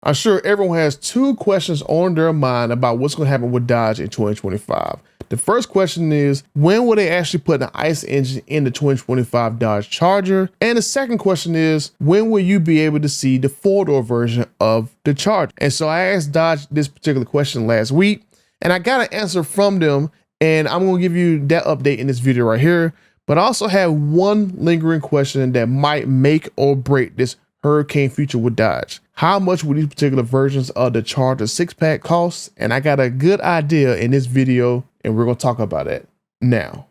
I'm sure everyone has two questions on their mind about what's going to happen with Dodge in 2025. The first question is, when will they actually put an ICE engine in the 2025 Dodge Charger? And the second question is, when will you be able to see the four-door version of the Charger? And so I asked Dodge this particular question last week, and I got an answer from them, and I'm going to give you that update in this video right here. But I also have one lingering question that might make or break this Hurricane future with Dodge. How much will these particular versions of the Charger SixPack cost? And I got a good idea in this video, and we're going to talk about it now.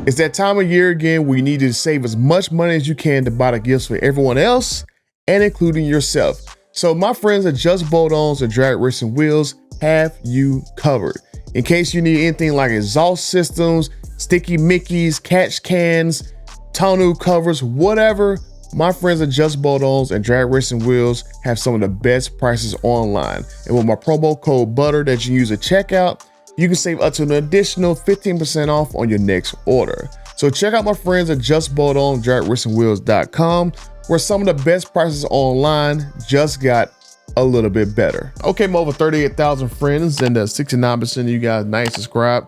It's that time of year again where you need to save as much money as you can to buy the gifts for everyone else and including yourself. So my friends at Just Bolt-Ons and Drag Racing Wheels have you covered. In case you need anything like exhaust systems, sticky Mickeys, catch cans, tonneau covers, whatever, my friends at Just Bolt-Ons and Drag Racing Wheels have some of the best prices online. And with my promo code BUTTER that you use at checkout, you can save up to an additional 15% off on your next order. So check out my friends at Just Bolt-Ons, DragRacingWheels.com, where some of the best prices online just got a little bit better. Okay, my over 38,000 friends and 69% of you guys nice subscribe.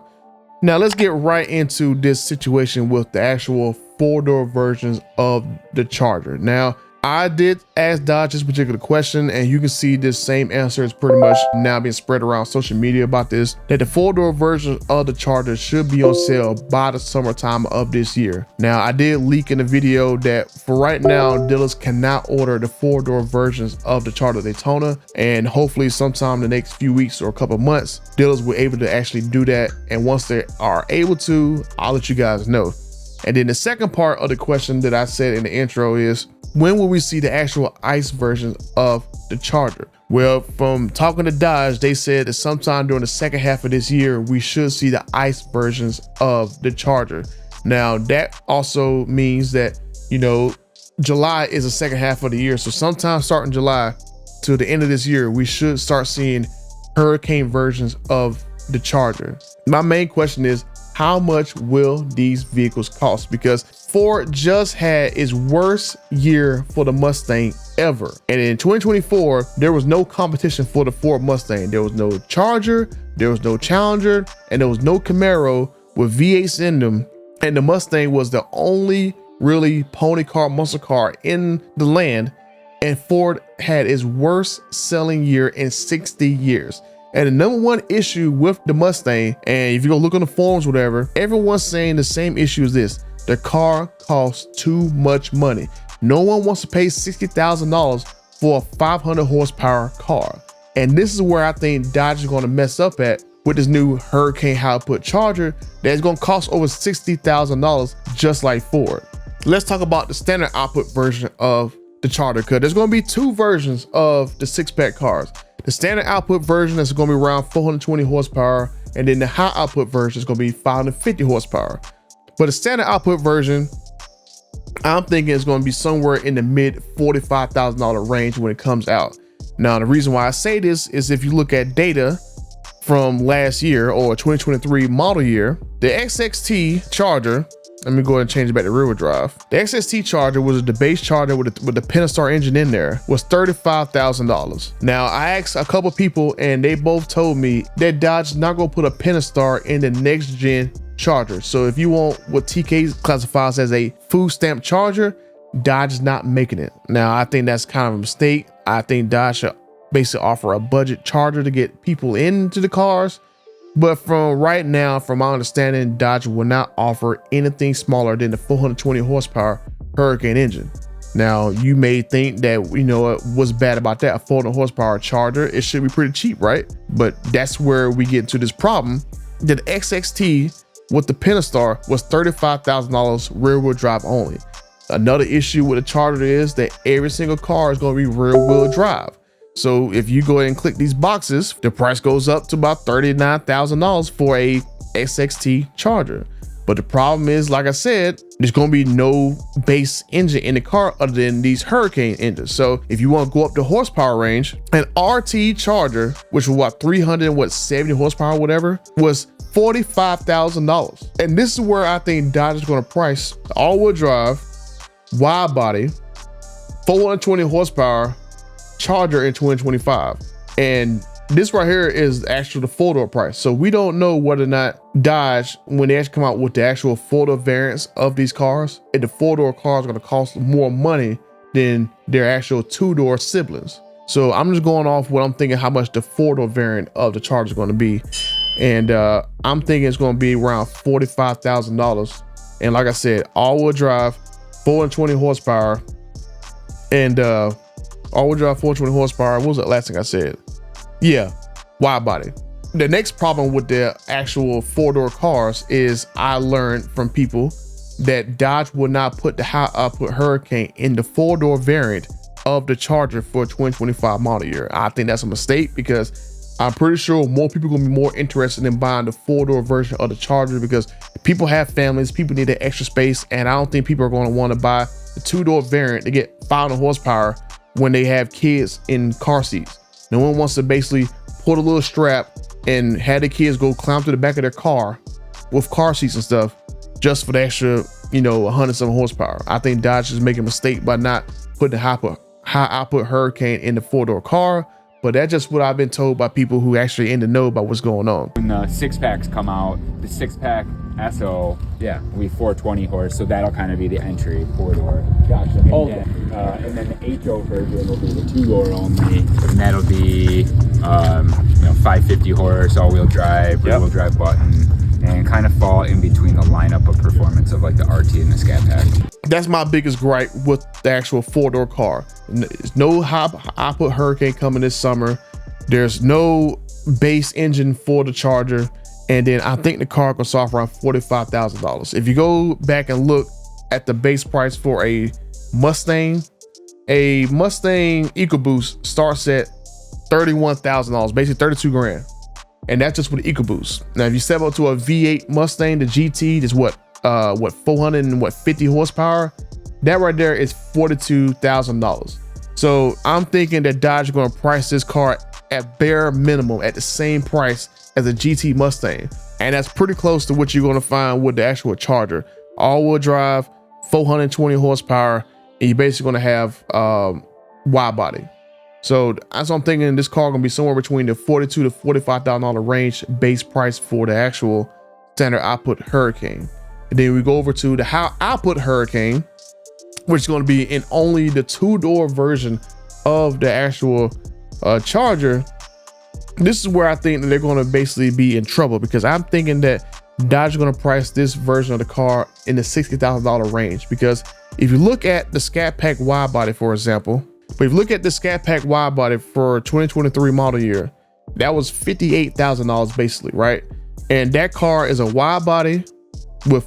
Now let's get right into this situation with the actual four-door versions of the Charger. Now, I did ask Dodge this particular question, and you can see this same answer is pretty much now being spread around social media about this, that the four-door version of the Charger should be on sale by the summertime of this year. Now, I did leak in the video that for right now, dealers cannot order the four-door versions of the Charger Daytona, and hopefully sometime in the next few weeks or a couple of months, dealers will be able to actually do that. And once they are able to, I'll let you guys know. And then the second part of the question that I said in the intro is, when will we see the actual ICE versions of the Charger? Well, from talking to Dodge, they said that sometime during the second half of this year, we should see the ICE versions of the Charger. Now, that also means that, you know, July is the second half of the year. So sometime starting July to the end of this year, we should start seeing Hurricane versions of the Charger. My main question is, how much will these vehicles cost? Because Ford just had its worst year for the Mustang ever. And in 2024, there was no competition for the Ford Mustang. There was no Charger, there was no Challenger, and there was no Camaro with V8s in them. And the Mustang was the only really pony car, muscle car in the land. And Ford had its worst selling year in 60 years. And the number one issue with the Mustang, and if you go look on the forums, whatever, everyone's saying the same issue as this: the car costs too much money. No one wants to pay $60,000 for a 500 horsepower car. And this is where I think Dodge is going to mess up at with this new Hurricane high output Charger that's going to cost over $60,000, just like Ford. Let's talk about the standard output version of the Charger, because there's going to be two versions of the six-pack cars. The standard output version is going to be around 420 horsepower, and then the high output version is going to be 550 horsepower. But the standard output version, I'm thinking it's going to be somewhere in the mid $45,000 range when it comes out. Now, the reason why I say this is if you look at data from last year or 2023 model year, the XXT Charger, let me go ahead and change it back to rear wheel drive. The XXT Charger was the base Charger with the Pentastar engine in there, was $35,000. Now, I asked a couple people and they both told me that Dodge is not going to put a Pentastar in the next gen Charger. So if you want what TK classifies as a food stamp Charger, Dodge is not making it. Now, I think that's kind of a mistake. I think Dodge should basically offer a budget Charger to get people into the cars. But from right now, from my understanding, Dodge will not offer anything smaller than the 420 horsepower Hurricane engine. Now, you may think that, you know, what's bad about that? A 400 horsepower Charger, it should be pretty cheap, right? But that's where we get into this problem. The XXT with the Pentastar was $35,000 rear wheel drive only. Another issue with the Charger is that every single car is going to be rear wheel drive. So if you go ahead and click these boxes, the price goes up to about $39,000 for a XXT Charger. But the problem is, like I said, there's going to be no base engine in the car other than these Hurricane engines. So if you want to go up the horsepower range, an RT Charger, which was what, 370 horsepower, whatever, was $45,000. And this is where I think Dodge is going to price the all-wheel drive, wide body, 420 horsepower Charger in 2025. And this right here is actually the four-door price. So we don't know whether or not Dodge, when they actually come out with the actual four-door variants of these cars, if the four-door cars are going to cost more money than their actual two-door siblings. So I'm just going off what I'm thinking how much the four-door variant of the Charger is going to be. And I'm thinking it's going to be around $45,000. And like I said, all-wheel drive, 420 horsepower, and all-wheel drive, 420 horsepower. What was the last thing I said? Yeah, wide body. The next problem with the actual four-door cars is I learned from people that Dodge will not put the high output Hurricane in the four-door variant of the Charger for 2025 model year. I think that's a mistake because I'm pretty sure more people are gonna be more interested in buying the four-door version of the Charger because people have families, people need that extra space, and I don't think people are gonna wanna buy the two-door variant to get 500 horsepower when they have kids in car seats. No one wants to basically put a little strap and have the kids go climb to the back of their car with car seats and stuff just for the extra, 107 horsepower. I think Dodge is making a mistake by not putting the high output Hurricane in the four-door car, but that's just what I've been told by people who actually in the know about what's going on. When the six packs come out, the six pack SO, will be 420 horse, so that'll kind of be the entry four-door. Gotcha. And then the HO version will be the two-door only, and that'll be 550 horse, all-wheel drive, rear-wheel drive button, and kind of fall in between the lineup of performance of like the RT and the Scat Pack. That's my biggest gripe with the actual four-door car. There's no high output Hurricane coming this summer. There's no base engine for the Charger. And then I think the car costs off around $45,000. If you go back and look at the base price for a Mustang EcoBoost starts at $31,000, basically 32 grand. And that's just with the EcoBoost. Now, if you step up to a V8 Mustang, the GT, that's what 450 horsepower, that right there is $42,000. So I'm thinking that Dodge is going to price this car at bare minimum at the same price as a GT Mustang, and that's pretty close to what you're going to find with the actual Charger. All-wheel drive, 420 horsepower, and you're basically going to have wide body. So that's what I'm thinking. This car going to be somewhere between the $42,000 to $45,000 range base price for the actual standard output Hurricane. And then we go over to the high output Hurricane, which is going to be in only the two-door version of the actual Charger. This is where I think that they're going to basically be in trouble, because I'm thinking that Dodge is going to price this version of the car in the $60,000 range. Because if you look at the Scat Pack wide body, for example, but if you look at the Scat Pack wide body for 2023 model year, that was $58,000 basically, right? And that car is a wide body with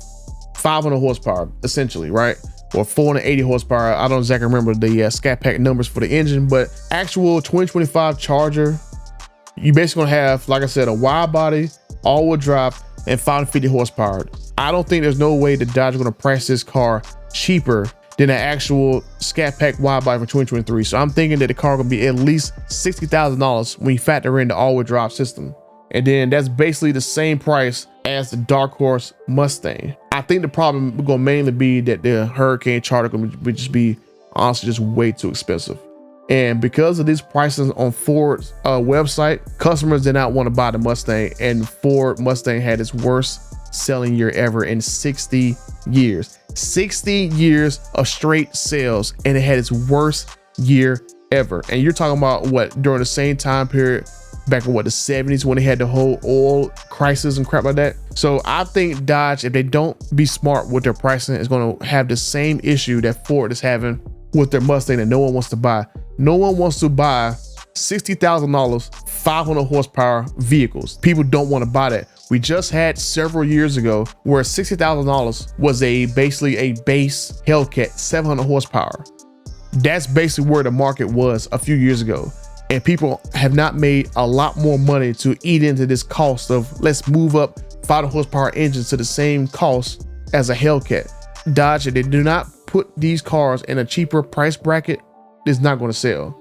500 horsepower essentially, right? Or 480 horsepower. I don't exactly remember the Scat Pack numbers for the engine, but actual 2025 Charger, you basically gonna have, like I said, a wide body, all-wheel drive, and 550 horsepower. I don't think there's no way that Dodge is gonna price this car cheaper than an actual Scat Pack wide body for 2023. So I'm thinking that the car gonna be at least $60,000 when you factor in the all-wheel drive system. And then that's basically the same price as the Dark Horse Mustang. I think the problem gonna mainly be that the Hurricane Charger would just be honestly just way too expensive. And because of these prices on Ford's website, customers did not want to buy the Mustang, and Ford Mustang had its worst selling year ever in 60 years. 60 years of straight sales, and it had its worst year ever. And you're talking about what, during the same time period back in what, the 70s, when they had the whole oil crisis and crap like that. So I think Dodge, if they don't be smart with their pricing, is going to have the same issue that Ford is having with their Mustang that no one wants to buy. No one wants to buy $60,000, 500 horsepower vehicles. People don't want to buy that. We just had several years ago where $60,000 was basically a base Hellcat 700 horsepower. That's basically where the market was a few years ago. And people have not made a lot more money to eat into this cost of, let's move up 500 horsepower engines to the same cost as a Hellcat. Dodge, if they do not put these cars in a cheaper price bracket, it's not going to sell.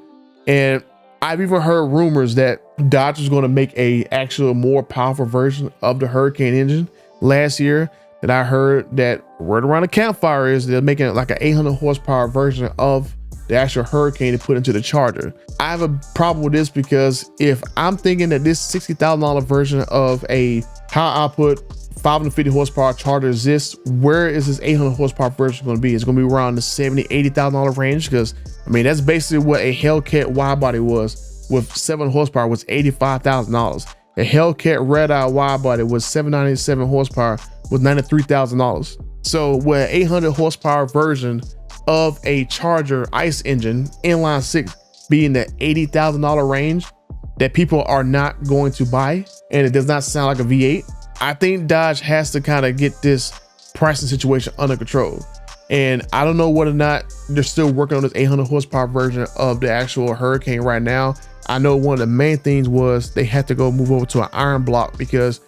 And I've even heard rumors that Dodge was going to make a actual more powerful version of the Hurricane engine last year. That I heard that word around the campfire is they're making it like an 800 horsepower version of the actual Hurricane to put into the Charger. I have a problem with this because if I'm thinking that this $60,000 version of a high output 550 horsepower Charger exists, where is this 800 horsepower version going to be? It's going to be around the $70,000-$80,000 range, because I mean that's basically what a Hellcat wide body was with 7 horsepower was $85,000. A Hellcat red eye wide body was 797 horsepower was $93,000. So with an 800 horsepower version of a Charger ICE engine inline 6 being the $80,000 range that people are not going to buy, and it does not sound like a V8, I think Dodge has to kind of get this pricing situation under control. And I don't know whether or not they're still working on this 800 horsepower version of the actual Hurricane right now. I know one of the main things was they had to go move over to an iron block because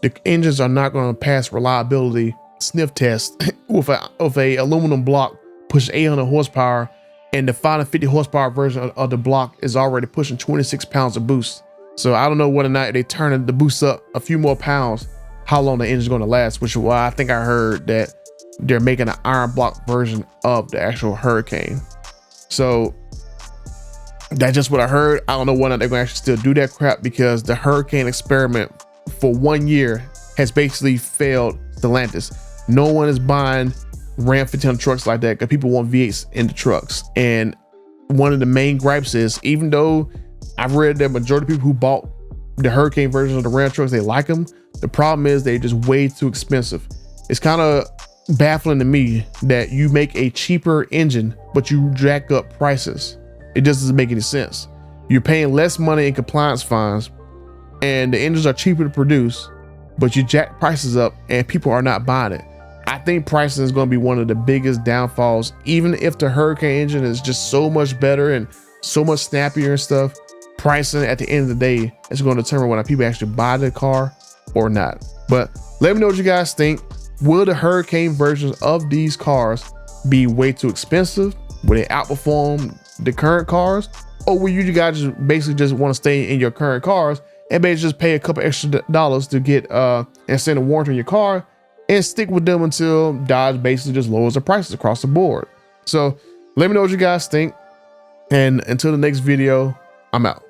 the engines are not going to pass reliability sniff test with a aluminum block pushing 800 horsepower, and the 550 horsepower version of the block is already pushing 26 pounds of boost. So I don't know whether or not they turn the boost up a few more pounds, how long the engine is going to last, which is why I think I heard that they're making an iron block version of the actual Hurricane. So that's just what I heard. I don't know whether they're going to actually still do that crap, because the Hurricane experiment for 1 year has basically failed Stellantis. No one is buying Ram 1500 trucks like that because people want V8s in the trucks. And one of the main gripes is, even though I've read that majority of people who bought the Hurricane version of the Ram trucks, they like them, the problem is they're just way too expensive. It's kind of baffling to me that you make a cheaper engine but you jack up prices. It just doesn't make any sense. You're paying less money in compliance fines and the engines are cheaper to produce, but you jack prices up and people are not buying it. I think pricing is going to be one of the biggest downfalls. Even if the Hurricane engine is just so much better and so much snappier and stuff, pricing at the end of the day is going to determine whether people actually buy the car or not. But let me know what you guys think. Will the Hurricane versions of these cars be way too expensive? Will they outperform the current cars? Or will you guys just basically just want to stay in your current cars and basically just pay a couple extra dollars to get extended warranty on your car and stick with them until Dodge basically just lowers the prices across the board? So let me know what you guys think. And until the next video, I'm out.